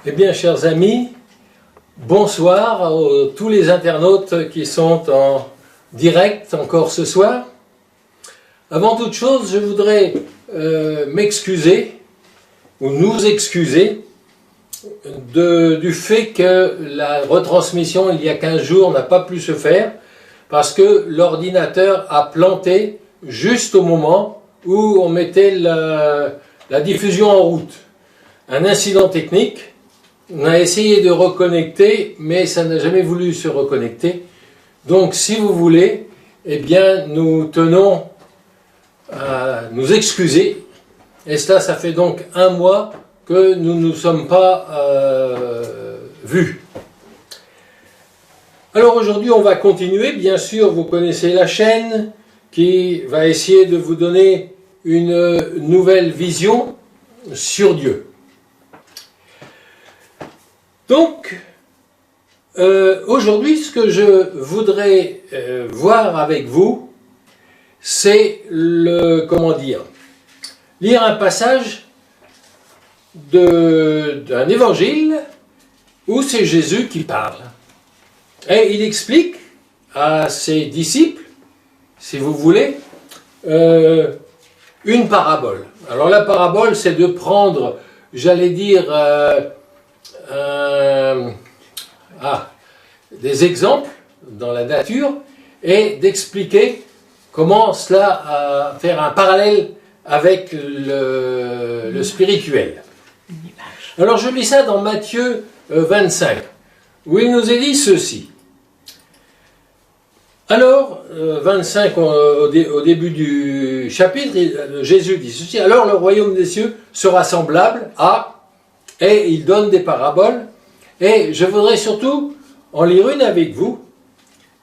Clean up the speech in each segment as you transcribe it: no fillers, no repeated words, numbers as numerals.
Eh bien, chers amis, bonsoir à tous les internautes qui sont en direct encore ce soir. Avant toute chose, je voudrais m'excuser, ou nous excuser, du fait que la retransmission il y a 15 jours n'a pas pu se faire, parce que l'ordinateur a planté juste au moment où on mettait la diffusion en route. Un incident technique. On a essayé de reconnecter, mais ça n'a jamais voulu se reconnecter. Donc, si vous voulez, eh bien, nous tenons à nous excuser. Et cela, ça fait donc 1 mois que nous ne nous sommes pas vus. Alors aujourd'hui, on va continuer. Bien sûr, vous connaissez la chaîne qui va essayer de vous donner une nouvelle vision sur Dieu. Donc, aujourd'hui, ce que je voudrais voir avec vous, c'est lire un passage d'un évangile où c'est Jésus qui parle. Et il explique à ses disciples, si vous voulez, une parabole. Alors la parabole, c'est de prendre, j'allais dire, des exemples dans la nature et d'expliquer comment cela faire un parallèle avec le spirituel. Alors je lis ça dans Matthieu 25, où il nous est dit ceci. Alors, 25 au début du chapitre, Jésus dit ceci. Alors le royaume des cieux sera semblable à... Et il donne des paraboles. Et je voudrais surtout en lire une avec vous.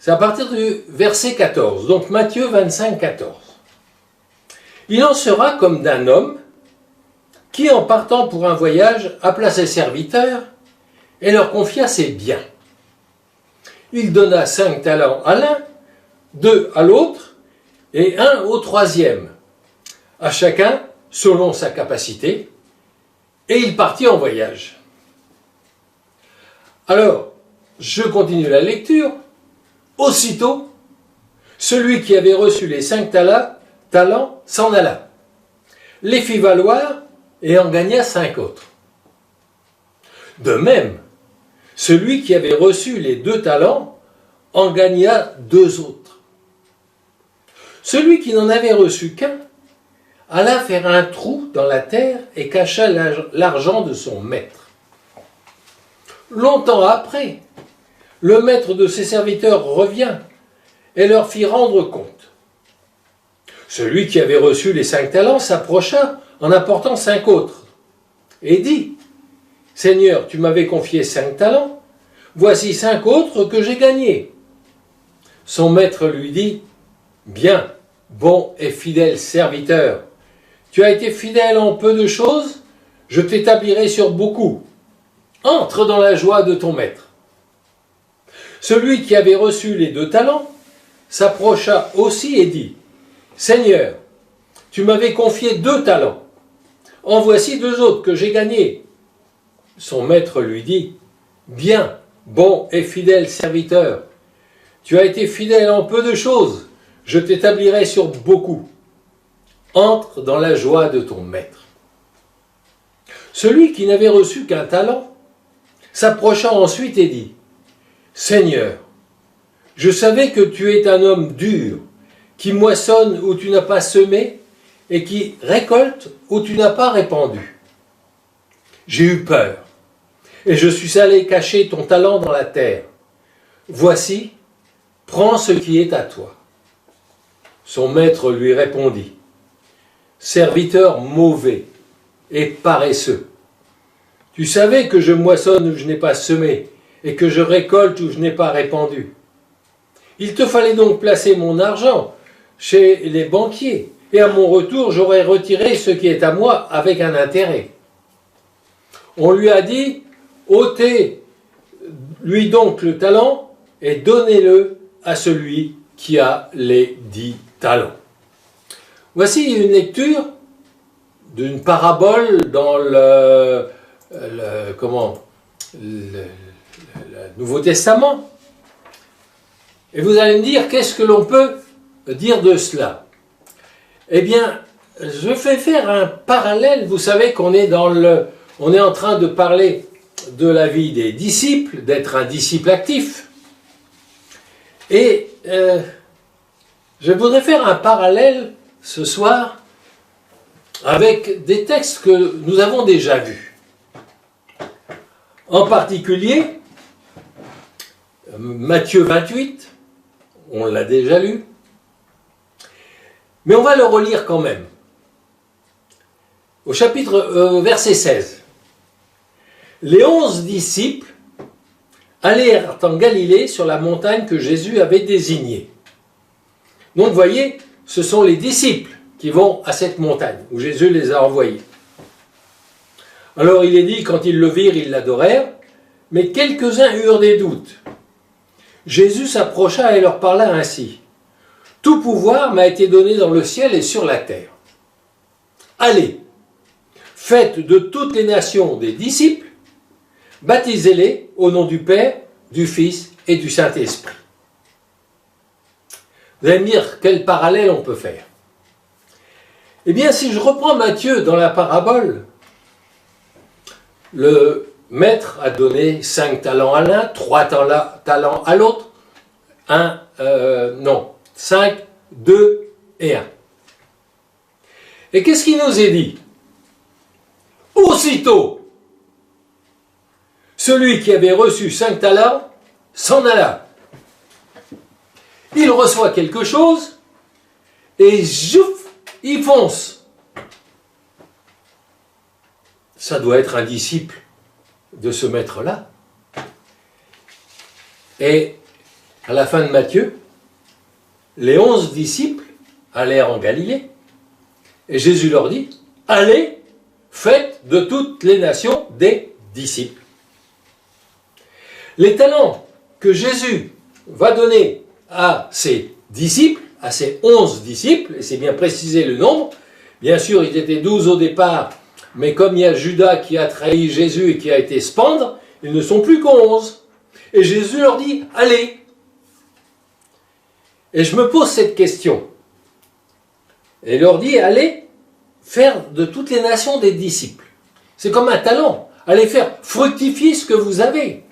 C'est à partir du verset 14. Donc Matthieu 25, 14. Il en sera comme d'un homme qui, en partant pour un voyage, appela ses serviteurs et leur confia ses biens. Il donna 5 talents à l'un, 2 à l'autre et 1 au troisième, à chacun selon sa capacité, et il partit en voyage. Alors, je continue la lecture. Aussitôt, celui qui avait reçu les 5 talents s'en alla, les fit valoir et en gagna 5 autres. De même, celui qui avait reçu les 2 talents en gagna 2 autres. Celui qui n'en avait reçu qu'un alla faire un trou dans la terre et cacha l'argent de son maître. Longtemps après, le maître de ses serviteurs revient et leur fit rendre compte. Celui qui avait reçu les 5 talents s'approcha en apportant 5 autres et dit « Seigneur, tu m'avais confié 5 talents, voici 5 autres que j'ai gagnés. » Son maître lui dit « Bien, bon et fidèle serviteur, tu as été fidèle en peu de choses, je t'établirai sur beaucoup. Entre dans la joie de ton maître. » Celui qui avait reçu les 2 talents s'approcha aussi et dit « Seigneur, tu m'avais confié 2 talents. En voici 2 autres que j'ai gagnés. » Son maître lui dit « Bien, bon et fidèle serviteur, tu as été fidèle en peu de choses, je t'établirai sur beaucoup. Entre dans la joie de ton maître. » Celui qui n'avait reçu qu'un talent s'approcha ensuite et dit « Seigneur, je savais que tu es un homme dur, qui moissonne où tu n'as pas semé et qui récolte où tu n'as pas répandu. J'ai eu peur, et je suis allé cacher ton talent dans la terre. Voici, prends ce qui est à toi. » Son maître lui répondit « Serviteur mauvais et paresseux, tu savais que je moissonne où je n'ai pas semé et que je récolte où je n'ai pas répandu. Il te fallait donc placer mon argent chez les banquiers, et à mon retour j'aurais retiré ce qui est à moi avec un intérêt. » On lui a dit « ôtez-lui donc le talent et donnez-le à celui qui a les 10 talents. » Voici une lecture d'une parabole dans le Nouveau Testament. Et vous allez me dire, qu'est-ce que l'on peut dire de cela? Eh bien, je vais faire un parallèle. Vous savez qu'on est on est en train de parler de la vie des disciples, d'être un disciple actif. Et je voudrais faire un parallèle ce soir avec des textes que nous avons déjà vus. En particulier, Matthieu 28, on l'a déjà lu, mais on va le relire quand même. Au verset 16. Les 11 disciples allèrent en Galilée sur la montagne que Jésus avait désignée. Donc, vous voyez, ce sont les disciples qui vont à cette montagne où Jésus les a envoyés. Alors, il est dit, quand ils le virent, ils l'adorèrent, mais quelques-uns eurent des doutes. Jésus s'approcha et leur parla ainsi. « Tout pouvoir m'a été donné dans le ciel et sur la terre. Allez, faites de toutes les nations des disciples, baptisez-les au nom du Père, du Fils et du Saint-Esprit. » Vous allez me dire, quel parallèle on peut faire? Eh bien, si je reprends Matthieu dans la parabole, le maître a donné 5 talents à l'un, 3 talents à l'autre, 5, 2 et 1. Et qu'est-ce qui nous est dit? Aussitôt, celui qui avait reçu 5 talents s'en alla. Il reçoit quelque chose et zouf, il fonce. Ça doit être un disciple de ce maître-là. Et à la fin de Matthieu, les 11 disciples allèrent en Galilée et Jésus leur dit, allez, faites de toutes les nations des disciples. Les talents que Jésus va donner à ses disciples, à ses 11 disciples, et c'est bien précisé le nombre, bien sûr ils étaient 12 au départ, mais comme il y a Judas qui a trahi Jésus et qui a été se pendre, ils ne sont plus qu'11. Et Jésus leur dit, allez. Et je me pose cette question. Et il leur dit, allez faire de toutes les nations des disciples. C'est comme un talent. Allez faire fructifier ce que vous avez.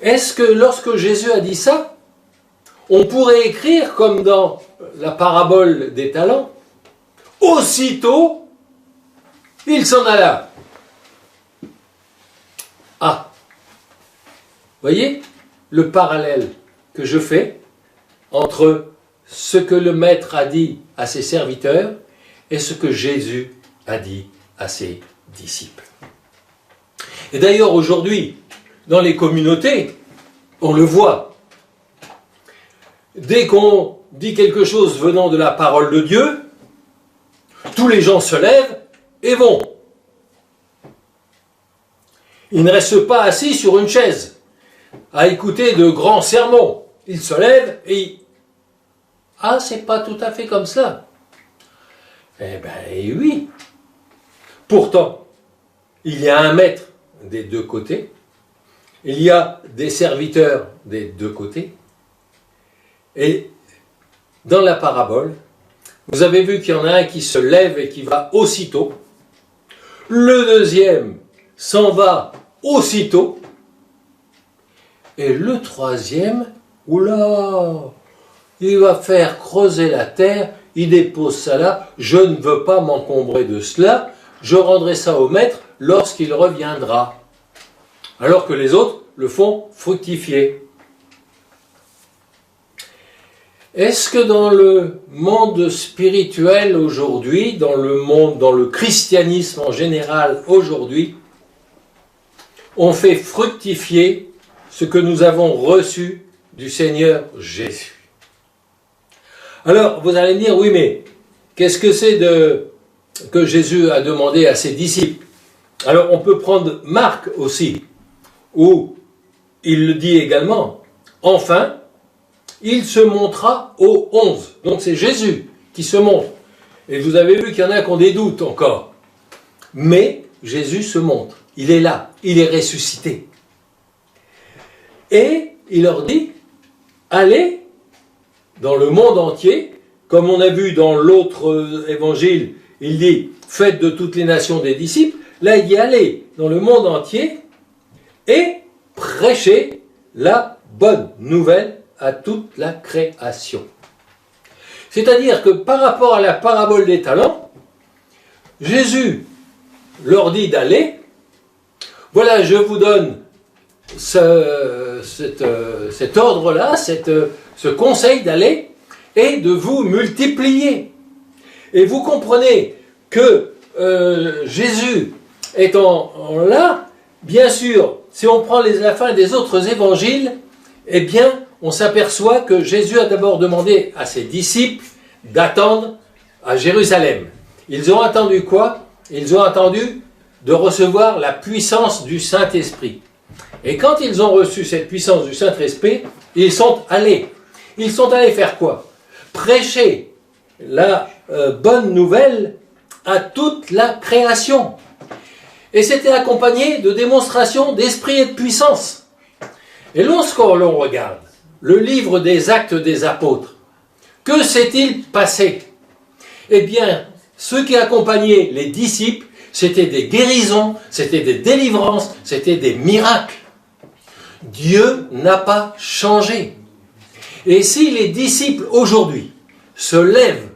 Est-ce que lorsque Jésus a dit ça, on pourrait écrire comme dans la parabole des talents, aussitôt, il s'en alla. Ah, voyez le parallèle que je fais entre ce que le maître a dit à ses serviteurs et ce que Jésus a dit à ses disciples. Et d'ailleurs aujourd'hui, dans les communautés, on le voit. Dès qu'on dit quelque chose venant de la parole de Dieu, tous les gens se lèvent et vont. Ils ne restent pas assis sur une chaise à écouter de grands sermons. Ils se lèvent et ah, c'est pas tout à fait comme cela. Eh bien, oui. Pourtant, il y a un maître des deux côtés, il y a des serviteurs des deux côtés, et dans la parabole, vous avez vu qu'il y en a un qui se lève et qui va aussitôt, le deuxième s'en va aussitôt, et le troisième, oula, il va faire creuser la terre, il dépose ça là, je ne veux pas m'encombrer de cela, je rendrai ça au maître lorsqu'il reviendra. Alors que les autres le font fructifier. Est-ce que dans le monde spirituel aujourd'hui, dans le christianisme en général aujourd'hui, on fait fructifier ce que nous avons reçu du Seigneur Jésus? Alors, vous allez me dire, oui, mais qu'est-ce que c'est que Jésus a demandé à ses disciples? Alors, on peut prendre Marc aussi, où il le dit également. Enfin, il se montra aux 11. Donc, c'est Jésus qui se montre. Et vous avez vu qu'il y en a qui ont des doutes encore. Mais Jésus se montre. Il est là, il est ressuscité. Et il leur dit, allez dans le monde entier, comme on a vu dans l'autre évangile, il dit, faites de toutes les nations des disciples. Là, il dit, allez dans le monde entier et prêchez la bonne nouvelle à toute la création. C'est-à-dire que par rapport à la parabole des talents, Jésus leur dit d'aller. Voilà, je vous donne cet ordre-là, ce conseil d'aller et de vous multiplier. Et vous comprenez que Jésus étant là, bien sûr, si on prend la fin des autres évangiles, eh bien, on s'aperçoit que Jésus a d'abord demandé à ses disciples d'attendre à Jérusalem. Ils ont attendu quoi? Ils ont attendu de recevoir la puissance du Saint-Esprit. Et quand ils ont reçu cette puissance du Saint-Esprit, ils sont allés. Ils sont allés faire quoi? Prêcher la bonne nouvelle à toute la création. Et c'était accompagné de démonstrations d'esprit et de puissance. Et lorsqu'on regarde le livre des Actes des Apôtres, que s'est-il passé? Eh bien, ce qui accompagnait les disciples, c'était des guérisons, c'était des délivrances, c'était des miracles. Dieu n'a pas changé. Et si les disciples aujourd'hui se lèvent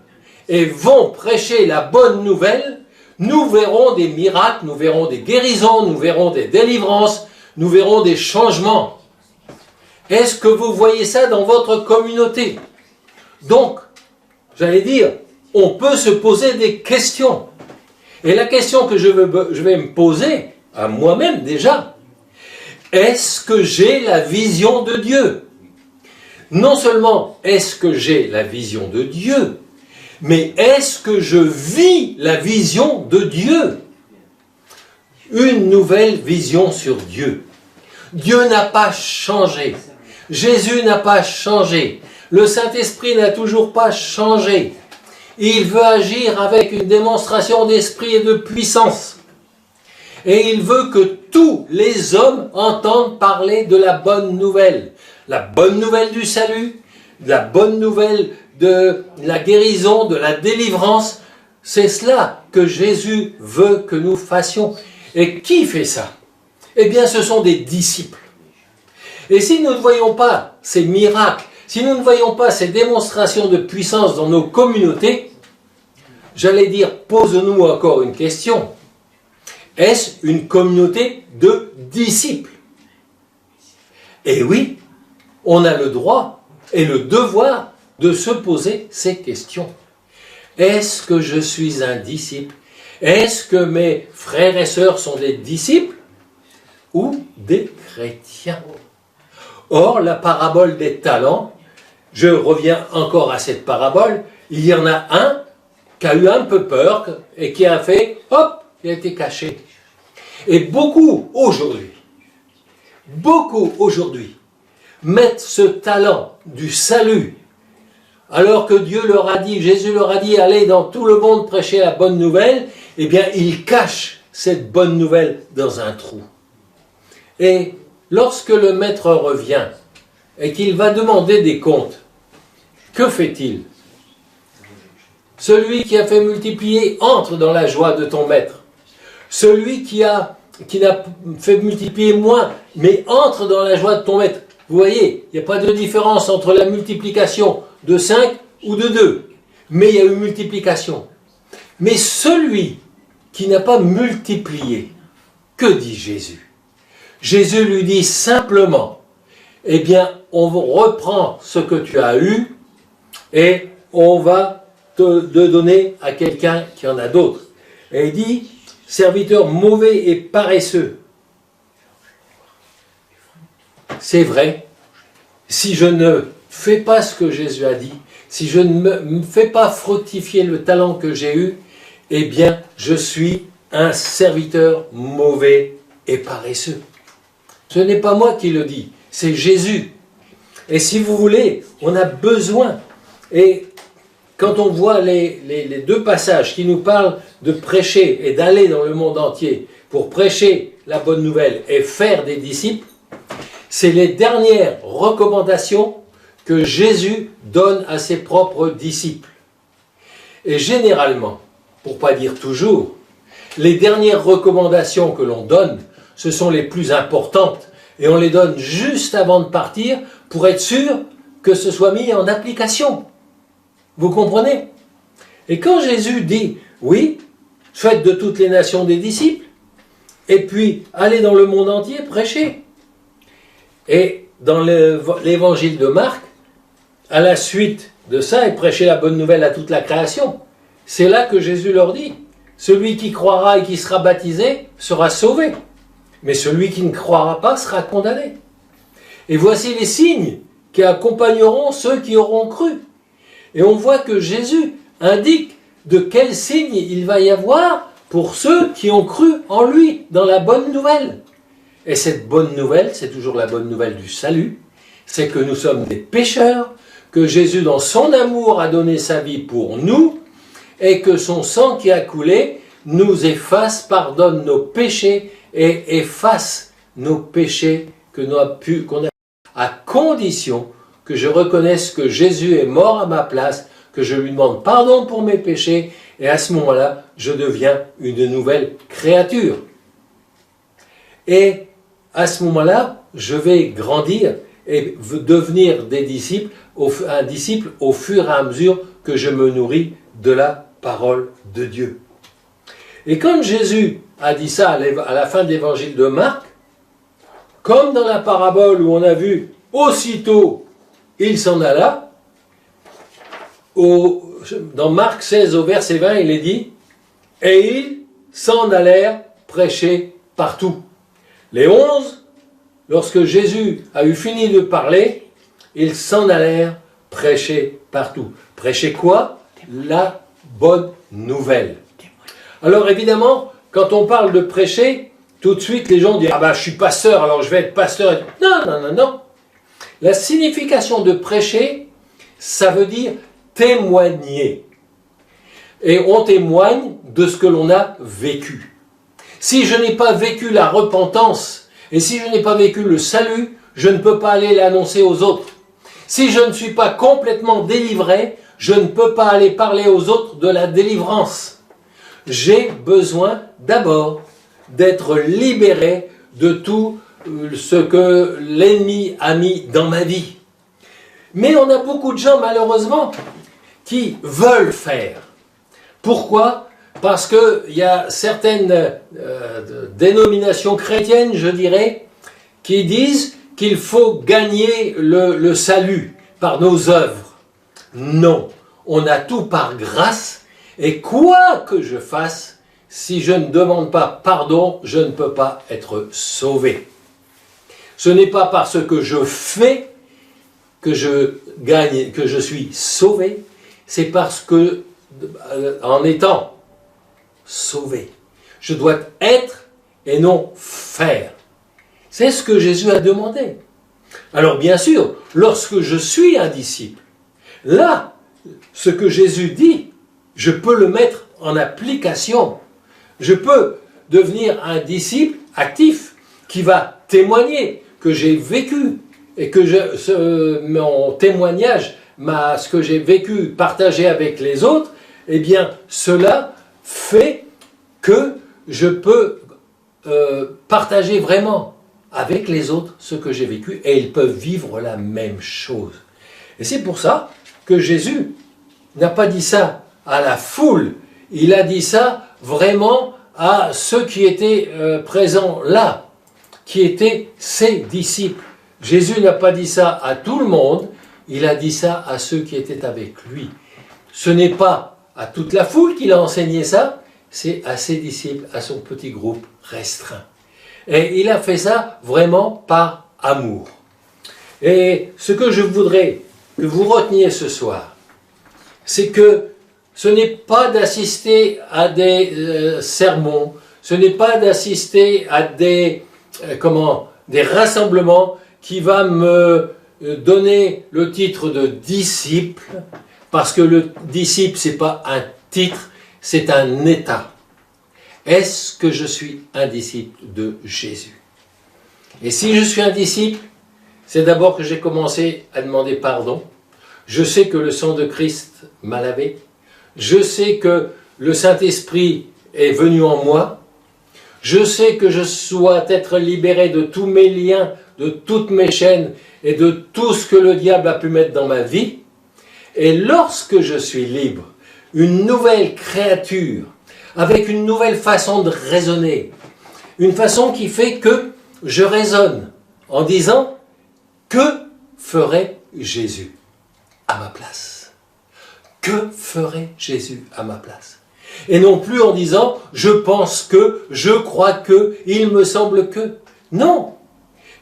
et vont prêcher la bonne nouvelle, nous verrons des miracles, nous verrons des guérisons, nous verrons des délivrances, nous verrons des changements. Est-ce que vous voyez ça dans votre communauté? Donc, j'allais dire, on peut se poser des questions. Et la question que je vais me poser, à moi-même déjà, est-ce que j'ai la vision de Dieu? Non seulement est-ce que j'ai la vision de Dieu, mais est-ce que je vis la vision de Dieu? Une nouvelle vision sur Dieu. Dieu n'a pas changé. Jésus n'a pas changé. Le Saint-Esprit n'a toujours pas changé. Il veut agir avec une démonstration d'esprit et de puissance. Et il veut que tous les hommes entendent parler de la bonne nouvelle. La bonne nouvelle du salut, la bonne nouvelle de la guérison, de la délivrance. C'est cela que Jésus veut que nous fassions. Et qui fait ça? Eh bien, ce sont des disciples. Et si nous ne voyons pas ces miracles, si nous ne voyons pas ces démonstrations de puissance dans nos communautés, j'allais dire, pose-nous encore une question. Est-ce une communauté de disciples? Eh oui, on a le droit et le devoir de se poser ces questions. Est-ce que je suis un disciple? Est-ce que mes frères et sœurs sont des disciples ou des chrétiens? Or, la parabole des talents, je reviens encore à cette parabole, il y en a un qui a eu un peu peur et qui a fait, hop, il a été caché. Et beaucoup aujourd'hui, mettent ce talent du salut, alors que Dieu leur a dit, Jésus leur a dit, allez dans tout le monde prêcher la bonne nouvelle, eh bien, ils cachent cette bonne nouvelle dans un trou. Et lorsque le maître revient et qu'il va demander des comptes, que fait-il? Celui qui a fait multiplier entre dans la joie de ton maître. Celui qui n'a fait multiplier moins, mais entre dans la joie de ton maître. Vous voyez, il n'y a pas de différence entre la multiplication de 5 ou de 2. Mais il y a eu multiplication. Mais celui qui n'a pas multiplié, que dit Jésus? Jésus lui dit simplement, eh bien, on reprend ce que tu as eu et on va te donner à quelqu'un qui en a d'autres. Et il dit, serviteur mauvais et paresseux. C'est vrai, si je ne fais pas ce que Jésus a dit, si je ne me fais pas fructifier le talent que j'ai eu, eh bien, je suis un serviteur mauvais et paresseux. Ce n'est pas moi qui le dis, c'est Jésus. Et si vous voulez, on a besoin. Et quand on voit les deux passages qui nous parlent de prêcher et d'aller dans le monde entier, pour prêcher la bonne nouvelle et faire des disciples, c'est les dernières recommandations que Jésus donne à ses propres disciples. Et généralement, pour ne pas dire toujours, les dernières recommandations que l'on donne, ce sont les plus importantes, et on les donne juste avant de partir pour être sûr que ce soit mis en application. Vous comprenez? Et quand Jésus dit, oui, faites de toutes les nations des disciples, et puis allez dans le monde entier, prêchez. Et dans l'évangile de Marc, à la suite de ça, et prêchez la bonne nouvelle à toute la création, c'est là que Jésus leur dit, celui qui croira et qui sera baptisé sera sauvé, mais celui qui ne croira pas sera condamné. Et voici les signes qui accompagneront ceux qui auront cru. Et on voit que Jésus indique de quels signes il va y avoir pour ceux qui ont cru en lui, dans la bonne nouvelle. Et cette bonne nouvelle, c'est toujours la bonne nouvelle du salut, c'est que nous sommes des pécheurs, que Jésus, dans son amour, a donné sa vie pour nous, et que son sang qui a coulé nous efface, pardonne nos péchés et efface nos péchés qu'on a, à condition que je reconnaisse que Jésus est mort à ma place, que je lui demande pardon pour mes péchés, et à ce moment-là, je deviens une nouvelle créature. Et à ce moment-là, je vais grandir et devenir un disciple au fur et à mesure que je me nourris de la parole de Dieu. Et comme Jésus a dit ça à la fin de l'évangile de Marc, comme dans la parabole où on a vu aussitôt il s'en alla, dans Marc 16 au verset 20 il est dit « Et ils s'en allèrent prêcher partout ». Les 11, lorsque Jésus a eu fini de parler, ils s'en allèrent prêcher partout. Prêcher quoi? La bonne nouvelle. Alors évidemment, quand on parle de prêcher, tout de suite les gens disent « Ah ben je suis pasteur, alors je vais être pasteur ». Non, non, non, non. La signification de prêcher, ça veut dire témoigner. Et on témoigne de ce que l'on a vécu. Si je n'ai pas vécu la repentance, et si je n'ai pas vécu le salut, je ne peux pas aller l'annoncer aux autres. Si je ne suis pas complètement délivré, je ne peux pas aller parler aux autres de la délivrance. J'ai besoin d'abord d'être libéré de tout ce que l'ennemi a mis dans ma vie. Mais on a beaucoup de gens, malheureusement, qui veulent faire. Pourquoi? Parce qu'il y a certaines dénominations chrétiennes, je dirais, qui disent qu'il faut gagner le salut par nos œuvres. Non, on a tout par grâce, et quoi que je fasse, si je ne demande pas pardon, je ne peux pas être sauvé. Ce n'est pas parce que je fais que je gagne, que je suis sauvé, c'est parce que, en étant sauvé, je dois être et non faire. C'est ce que Jésus a demandé. Alors bien sûr, lorsque je suis un disciple, là, ce que Jésus dit, je peux le mettre en application. Je peux devenir un disciple actif qui va témoigner que j'ai vécu et que mon témoignage, ce que j'ai vécu, partagé avec les autres, eh bien cela fait que je peux partager vraiment avec les autres ce que j'ai vécu et ils peuvent vivre la même chose. Et c'est pour ça que Jésus n'a pas dit ça à la foule, il a dit ça vraiment à ceux qui étaient présents là, qui étaient ses disciples. Jésus n'a pas dit ça à tout le monde, il a dit ça à ceux qui étaient avec lui. Ce n'est pas à toute la foule qu'il a enseigné ça, c'est à ses disciples, à son petit groupe restreint. Et il a fait ça vraiment par amour. Et ce que je voudrais que vous reteniez ce soir, c'est que ce n'est pas d'assister à des sermons, ce n'est pas d'assister à des rassemblements qui va me donner le titre de disciple, parce que le disciple, ce n'est pas un titre, c'est un état. Est-ce que je suis un disciple de Jésus? Et si je suis un disciple, c'est d'abord que j'ai commencé à demander pardon. Je sais que le sang de Christ m'a lavé. Je sais que le Saint-Esprit est venu en moi. Je sais que je dois être libéré de tous mes liens, de toutes mes chaînes et de tout ce que le diable a pu mettre dans ma vie. Et lorsque je suis libre, une nouvelle créature, avec une nouvelle façon de raisonner, une façon qui fait que je raisonne en disant « Que ferait Jésus à ma place ?» Que ferait Jésus à ma place? Et non plus en disant « Je pense que, je crois que, il me semble que ». Non.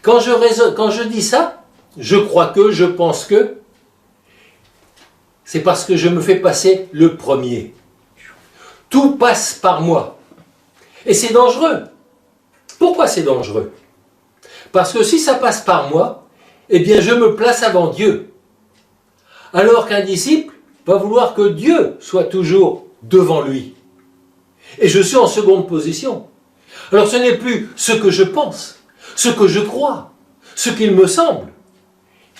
Quand je dis ça, je crois que, je pense que, c'est parce que je me fais passer le premier. Tout passe par moi. Et c'est dangereux. Pourquoi c'est dangereux? Parce que si ça passe par moi, eh bien je me place avant Dieu. Alors qu'un disciple va vouloir que Dieu soit toujours devant lui. Et je suis en seconde position. Alors ce n'est plus ce que je pense, ce que je crois, ce qu'il me semble.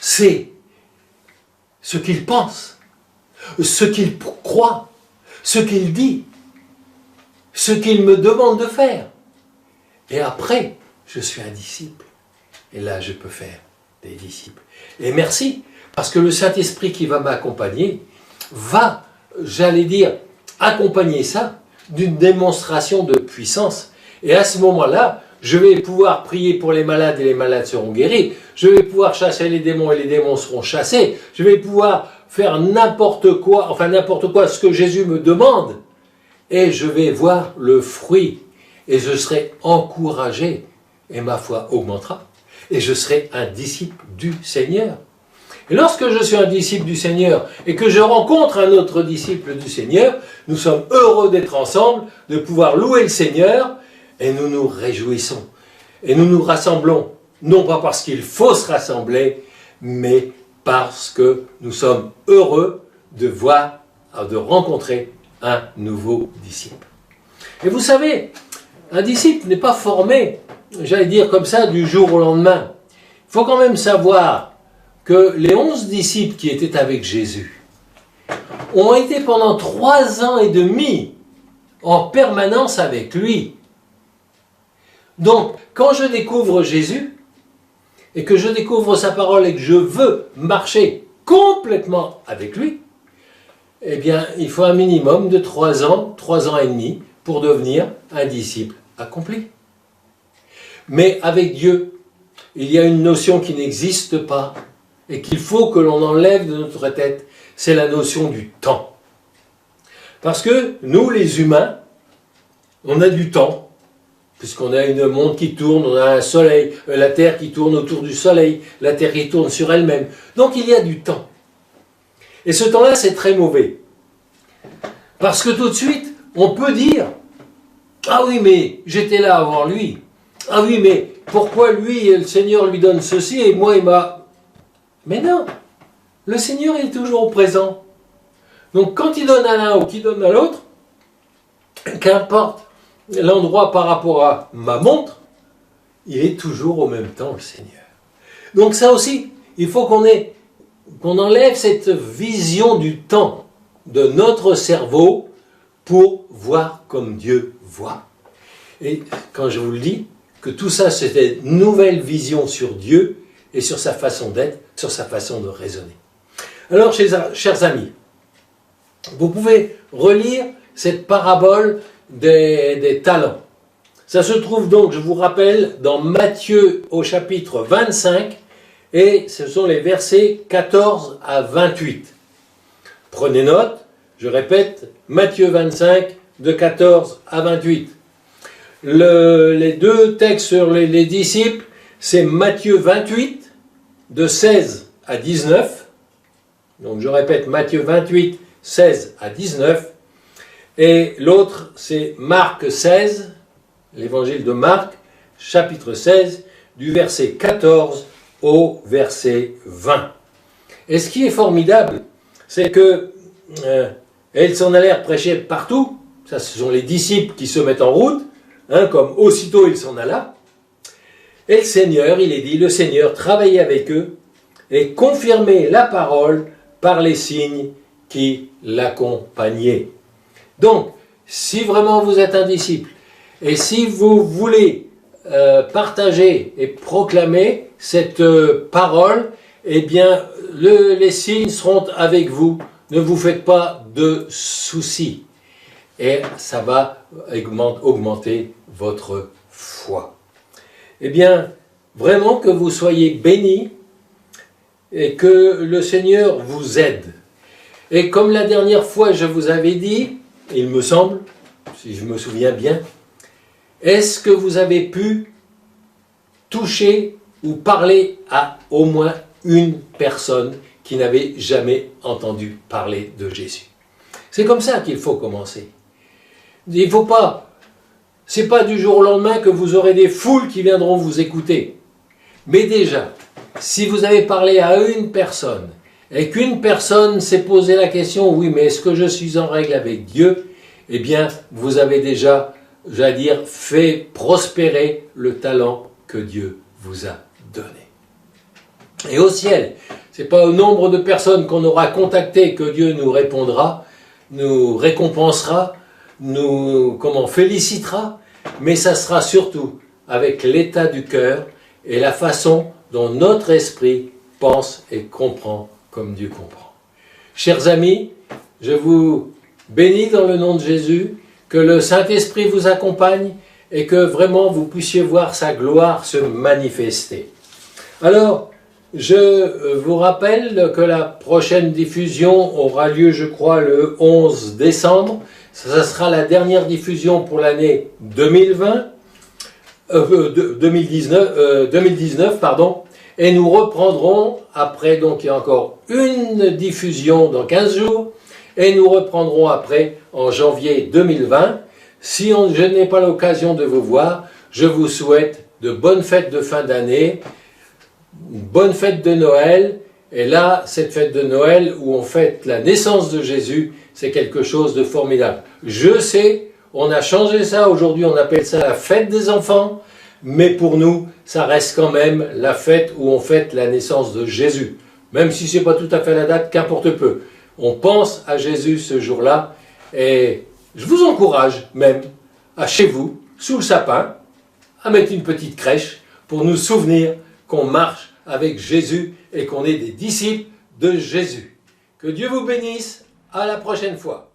C'est ce qu'il pense, ce qu'il croit, ce qu'il dit, ce qu'il me demande de faire. Et après, je suis un disciple. Et là, je peux faire des disciples. Et merci, parce que le Saint-Esprit qui va m'accompagner va, j'allais dire, accompagner ça d'une démonstration de puissance. Et à ce moment-là, je vais pouvoir prier pour les malades et les malades seront guéris. Je vais pouvoir chasser les démons et les démons seront chassés. Je vais pouvoir faire n'importe quoi, ce que Jésus me demande. Et je vais voir le fruit. Et je serai encouragé. Et ma foi augmentera. Et je serai un disciple du Seigneur. Et lorsque je suis un disciple du Seigneur et que je rencontre un autre disciple du Seigneur, nous sommes heureux d'être ensemble, de pouvoir louer le Seigneur, et nous nous réjouissons. Et nous nous rassemblons, non pas parce qu'il faut se rassembler, mais parce que nous sommes heureux de rencontrer un nouveau disciple. Et vous savez, un disciple n'est pas formé, j'allais dire comme ça, du jour au lendemain. Il faut quand même savoir que les 11 disciples qui étaient avec Jésus ont été pendant 3 ans et demi en permanence avec lui. Donc, quand je découvre Jésus, et que je découvre sa parole et que je veux marcher complètement avec lui, eh bien, il faut un minimum de 3 ans, 3 ans et demi, pour devenir un disciple accompli. Mais avec Dieu, il y a une notion qui n'existe pas, et qu'il faut que l'on enlève de notre tête, c'est la notion du temps. Parce que nous, les humains, on a du temps, puisqu'on a une monde qui tourne, on a un soleil, la Terre qui tourne autour du soleil, la Terre qui tourne sur elle-même. Donc il y a du temps. Et ce temps-là, c'est très mauvais. Parce que tout de suite, on peut dire « Ah oui, mais j'étais là avant lui. Ah oui, mais pourquoi lui, le Seigneur lui donne ceci et moi, il m'a... » Mais non, le Seigneur est toujours présent. Donc quand il donne à l'un ou qu'il donne à l'autre, qu'importe l'endroit par rapport à ma montre, il est toujours au même temps le Seigneur. Donc ça aussi, il faut qu'on enlève cette vision du temps de notre cerveau pour voir comme Dieu voit. Et quand je vous le dis, que tout ça c'est une nouvelle vision sur Dieu et sur sa façon d'être, sur sa façon de raisonner. Alors, chers amis, vous pouvez relire cette parabole des talents. Ça se trouve donc, je vous rappelle, dans Matthieu au chapitre 25, et ce sont les versets 14 à 28. Prenez note, je répète, Matthieu 25, de 14 à 28. Les deux textes sur les disciples, c'est Matthieu 28, de 16 à 19, donc je répète Matthieu 28, 16 à 19, et l'autre c'est Marc 16, l'évangile de Marc, chapitre 16, du verset 14 au verset 20. Et ce qui est formidable, c'est que ils s'en allèrent prêcher partout, Ça, ce sont les disciples qui se mettent en route, hein, comme aussitôt il s'en alla. Et le Seigneur, il est dit, le Seigneur travaillait avec eux et confirmait la parole par les signes qui l'accompagnaient. Donc, si vraiment vous êtes un disciple, et si vous voulez partager et proclamer cette parole, eh bien, les signes seront avec vous. Ne vous faites pas de soucis. Et ça va augmenter votre foi. Eh bien, vraiment que vous soyez bénis et que le Seigneur vous aide. Et comme la dernière fois je vous avais dit, il me semble, si je me souviens bien, est-ce que vous avez pu toucher ou parler à au moins une personne qui n'avait jamais entendu parler de Jésus? C'est comme ça qu'il faut commencer. Il faut pas, c'est pas du jour au lendemain que vous aurez des foules qui viendront vous écouter. Mais déjà, si vous avez parlé à une personne et qu'une personne s'est posé la question, oui, mais est-ce que je suis en règle avec Dieu? Eh bien, vous avez déjà, j'allais dire, fait prospérer le talent que Dieu vous a donné. Et au ciel, c'est pas au nombre de personnes qu'on aura contactées que Dieu nous répondra, nous récompensera, nous félicitera, mais ça sera surtout avec l'état du cœur et la façon dont notre esprit pense et comprend comme Dieu comprend. Chers amis, je vous bénis dans le nom de Jésus, que le Saint-Esprit vous accompagne et que vraiment vous puissiez voir sa gloire se manifester. Alors, je vous rappelle que la prochaine diffusion aura lieu, je crois, le 11 décembre. Ça sera la dernière diffusion pour l'année 2019, et nous reprendrons, après, donc il y a encore une diffusion dans 15 jours, et nous reprendrons après en janvier 2020. Si je n'ai pas l'occasion de vous voir, je vous souhaite de bonnes fêtes de fin d'année, une bonne fête de Noël, et là, cette fête de Noël où on fête la naissance de Jésus, c'est quelque chose de formidable. Je sais, on a changé ça, aujourd'hui on appelle ça la fête des enfants, mais pour nous, ça reste quand même la fête où on fête la naissance de Jésus. Même si ce n'est pas tout à fait la date, qu'importe peu. On pense à Jésus ce jour-là, et je vous encourage même, à chez vous, sous le sapin, à mettre une petite crèche pour nous souvenir qu'on marche avec Jésus et qu'on est des disciples de Jésus. Que Dieu vous bénisse, à la prochaine fois.